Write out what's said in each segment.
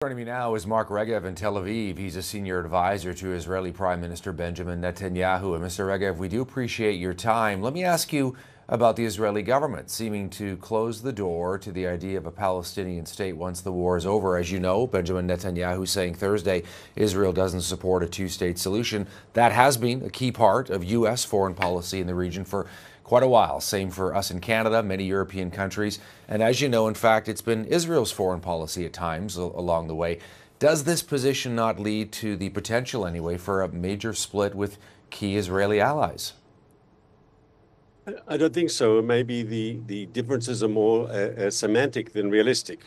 Joining me now is Mark Regev in Tel Aviv. He's a senior advisor to Israeli Prime Minister Benjamin Netanyahu. And Mr. Regev, we do appreciate your time. Let me ask you about the Israeli government seeming to close the door to the idea of a Palestinian state once the war is over. As you know, Benjamin Netanyahu saying Thursday Israel doesn't support a two-state solution. That has been a key part of U.S. foreign policy in the region for quite a while. Same for us in Canada, many European countries. And as you know, in fact, it's been Israel's foreign policy at times along the way. Does this position not lead to the potential, anyway, for a major split with key Israeli allies? I don't think so. Maybe the differences are more semantic than realistic.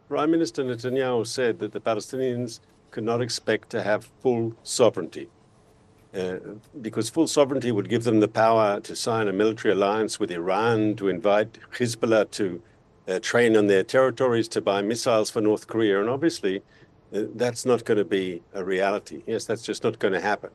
Prime Minister Netanyahu said that the Palestinians could not expect to have full sovereignty. Because full sovereignty would give them the power to sign a military alliance with Iran, to invite Hezbollah to train on their territories, to buy missiles for North Korea. And obviously, that's not going to be a reality. Yes, that's just not going to happen.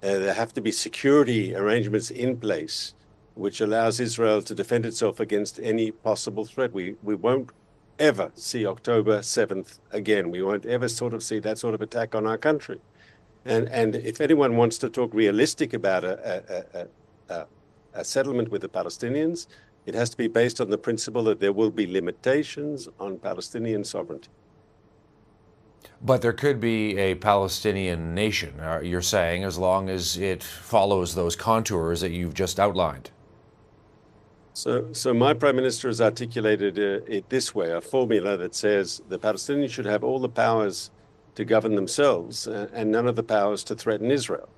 There have to be security arrangements in place, which allows Israel to defend itself against any possible threat. We won't ever see October 7th again. We won't ever sort of see that sort of attack on our country. And if anyone wants to talk realistic about a settlement with the Palestinians, it has to be based on the principle that there will be limitations on Palestinian sovereignty. But there could be a Palestinian nation, you're saying, as long as it follows those contours that you've just outlined. So my Prime Minister has articulated it this way, a formula that says the Palestinians should have all the powers to govern themselves and none of the powers to threaten Israel.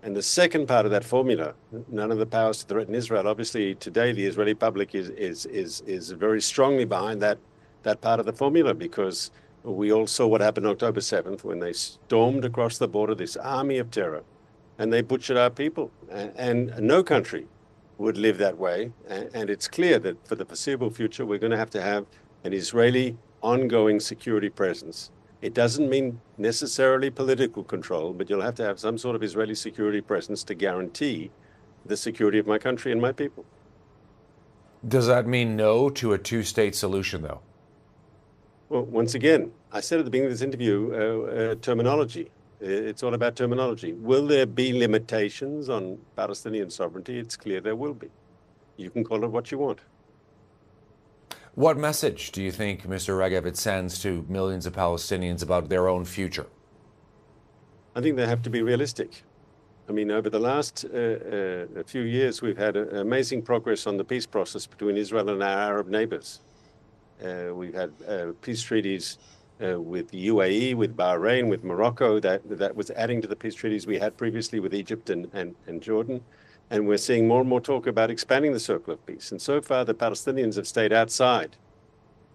And the second part of that formula, none of the powers to threaten Israel, obviously today the Israeli public is very strongly behind that part of the formula, because we all saw what happened October 7th when they stormed across the border, this army of terror, and they butchered our people. And no country would live that way. And it's clear that for the foreseeable future, we're going to have an Israeli ongoing security presence. It doesn't mean necessarily political control, but you'll have to have some sort of Israeli security presence to guarantee the security of my country and my people. Does that mean no to a two-state solution, though? Well, once again, I said at the beginning of this interview, terminology. It's all about terminology. Will there be limitations on Palestinian sovereignty? It's clear there will be. You can call it what you want. What message do you think, Mr. Regev, it sends to millions of Palestinians about their own future? I think they have to be realistic. I mean, over the last few years, we've had amazing progress on the peace process between Israel and our Arab neighbors. We've had peace treaties with the UAE, with Bahrain, with Morocco, that was adding to the peace treaties we had previously with Egypt and Jordan. And we're seeing more and more talk about expanding the circle of peace. And so far, the Palestinians have stayed outside.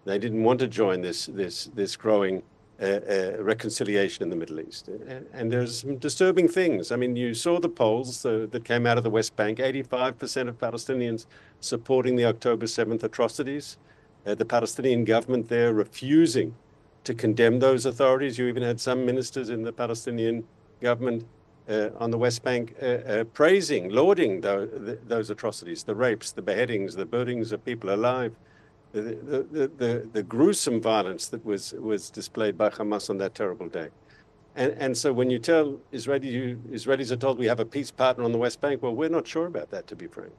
They didn't want to join this growing reconciliation in the Middle East. And there's some disturbing things. I mean, you saw the polls that came out of the West Bank, 85% of Palestinians supporting the October 7th atrocities. The Palestinian government there refusing to condemn those authorities. You even had some ministers in the Palestinian government on the West Bank praising, lauding those atrocities, the rapes, the beheadings, the burnings of people alive, the gruesome violence that was displayed by Hamas on that terrible day. And so when you tell Israelis are told we have a peace partner on the West Bank, well, we're not sure about that, to be frank.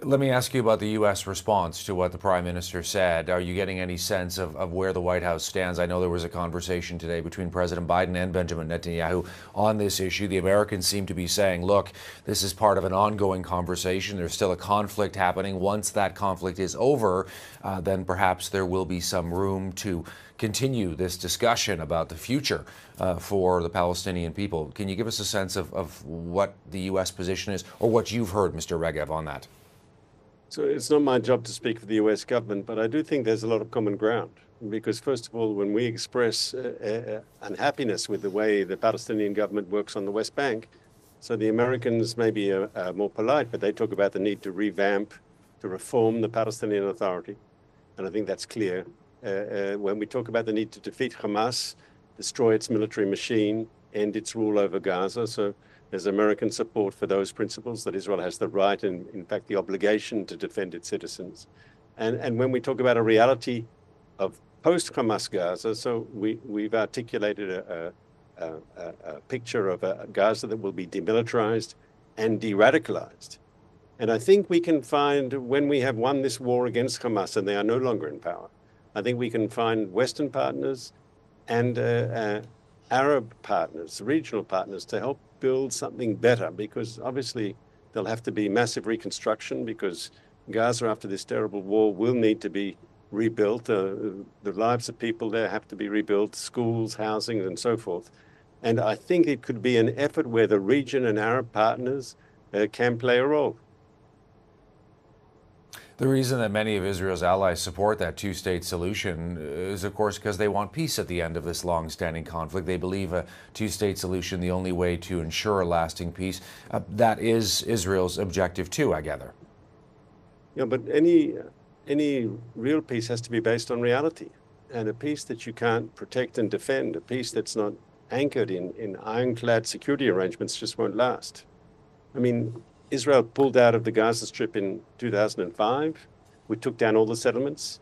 Let me ask you about the U.S. response to what the Prime Minister said. Are you getting any sense of where the White House stands? I know there was a conversation today between President Biden and Benjamin Netanyahu on this issue. The Americans seem to be saying, look, this is part of an ongoing conversation. There's still a conflict happening. Once that conflict is over, then perhaps there will be some room to continue this discussion about the future for the Palestinian people. Can you give us a sense of what the U.S. position is, or what you've heard, Mr. Regev, on that? So it's not my job to speak for the U.S. government, but I do think there's a lot of common ground. Because first of all, when we express unhappiness with the way the Palestinian government works on the West Bank, so the Americans maybe are more polite, but they talk about the need to revamp, to reform the Palestinian Authority. And I think that's clear. When we talk about the need to defeat Hamas, destroy its military machine, end its rule over Gaza. So there's American support for those principles, that Israel has the right and, in fact, the obligation to defend its citizens. And when we talk about a reality of post-Hamas Gaza. So we've articulated a picture of a Gaza that will be demilitarized and de-radicalized. And I think we can find, when we have won this war against Hamas and they are no longer in power, I think we can find Western partners and Arab partners, regional partners, to help build something better, because obviously there'll have to be massive reconstruction, because Gaza after this terrible war will need to be rebuilt. The lives of people there have to be rebuilt, schools, housing, and so forth. And I think it could be an effort where the region and Arab partners can play a role. The reason that many of Israel's allies support that two-state solution is, of course, because they want peace at the end of this long-standing conflict. They believe a two-state solution, the only way to ensure a lasting peace. That is Israel's objective too, I gather. Yeah, but any real peace has to be based on reality. And a peace that you can't protect and defend, a peace that's not anchored in ironclad security arrangements, just won't last. I mean, Israel pulled out of the Gaza Strip in 2005. We took down all the settlements.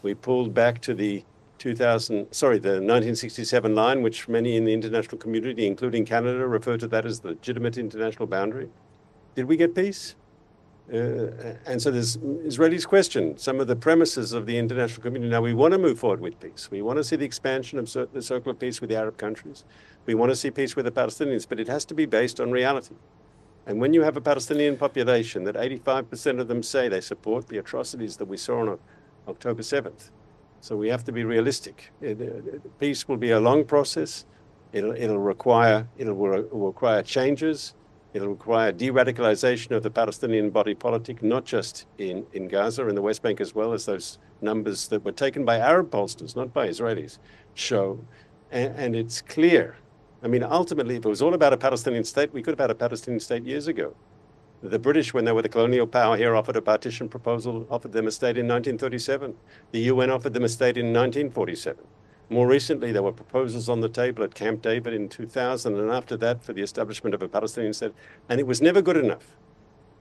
We pulled back to the 1967 line, which many in the international community, including Canada, refer to that as the legitimate international boundary. Did we get peace? And so there's Israelis question some of the premises of the international community. Now, we want to move forward with peace. We want to see the expansion of the circle of peace with the Arab countries. We want to see peace with the Palestinians, but it has to be based on reality. And when you have a Palestinian population that 85% of them say they support the atrocities that we saw on October 7th, so we have to be realistic. Peace will be a long process. It'll require changes. It'll require de-radicalization of the Palestinian body politic, not just in Gaza and the West Bank, as well as those numbers that were taken by Arab pollsters, not by Israelis, show. And it's clear. I mean, ultimately, if it was all about a Palestinian state, we could have had a Palestinian state years ago. The British, when they were the colonial power here, offered a partition proposal, offered them a state in 1937. The UN offered them a state in 1947. More recently, there were proposals on the table at Camp David in 2000, and after that for the establishment of a Palestinian state, and it was never good enough.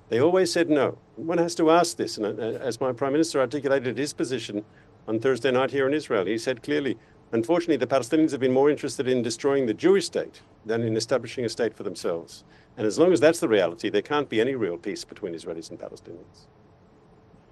They always said no. One has to ask this, and as my Prime Minister articulated his position on Thursday night here in Israel, he said clearly, unfortunately, the Palestinians have been more interested in destroying the Jewish state than in establishing a state for themselves. And as long as that's the reality, there can't be any real peace between Israelis and Palestinians.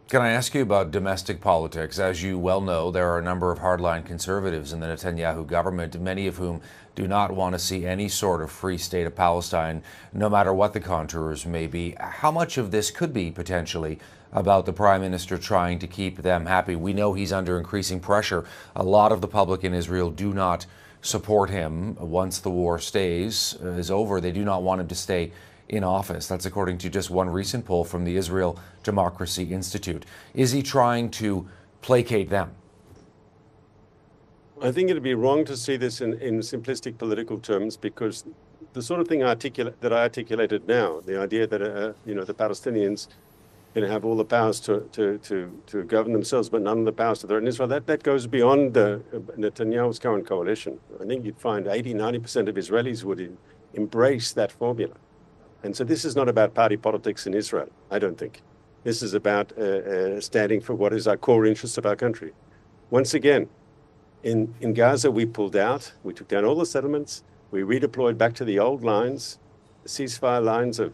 Can I ask you about domestic politics? As you well know, there are a number of hardline conservatives in the Netanyahu government, many of whom do not want to see any sort of free state of Palestine, no matter what the contours may be. How much of this could be potentially about the Prime Minister trying to keep them happy? We know he's under increasing pressure. A lot of the public in Israel do not support him. Once the war is over, they do not want him to stay in office. That's according to just one recent poll from the Israel Democracy Institute. Is he trying to placate them? I think it'd be wrong to see this in simplistic political terms, because the sort of thing that I articulated now, the idea that the Palestinians have all the powers to govern themselves, but none of the powers to threaten Israel, that goes beyond Netanyahu's current coalition. I think you'd find 80–90% of Israelis would embrace that formula. And so this is not about party politics in Israel, I don't think. This is about standing for what is our core interests of our country. Once again, in Gaza, we pulled out, we took down all the settlements, we redeployed back to the old lines, the ceasefire lines of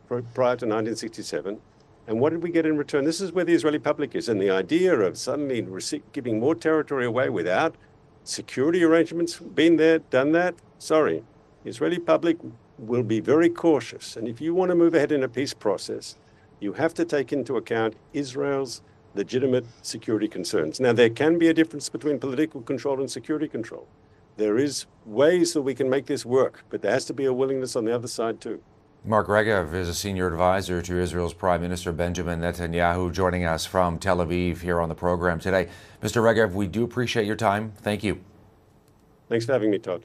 prior to 1967. And what did we get in return? This is where the Israeli public is. And the idea of suddenly giving more territory away without security arrangements, been there, done that, sorry. The Israeli public will be very cautious. And if you want to move ahead in a peace process, you have to take into account Israel's legitimate security concerns. Now, there can be a difference between political control and security control. There is ways that we can make this work, but there has to be a willingness on the other side too. Mark Regev is a senior advisor to Israel's Prime Minister Benjamin Netanyahu, joining us from Tel Aviv here on the program today. Mr. Regev, we do appreciate your time. Thank you. Thanks for having me, Todd.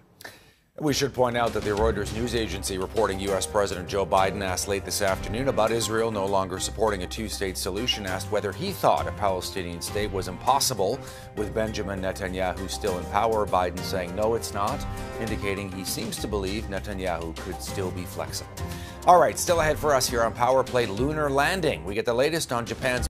We should point out that the Reuters news agency reporting U.S. President Joe Biden asked late this afternoon about Israel no longer supporting a two-state solution, asked whether he thought a Palestinian state was impossible with Benjamin Netanyahu still in power. Biden saying no, it's not, indicating he seems to believe Netanyahu could still be flexible. All right, still ahead for us here on Power Play, lunar landing. We get the latest on Japan's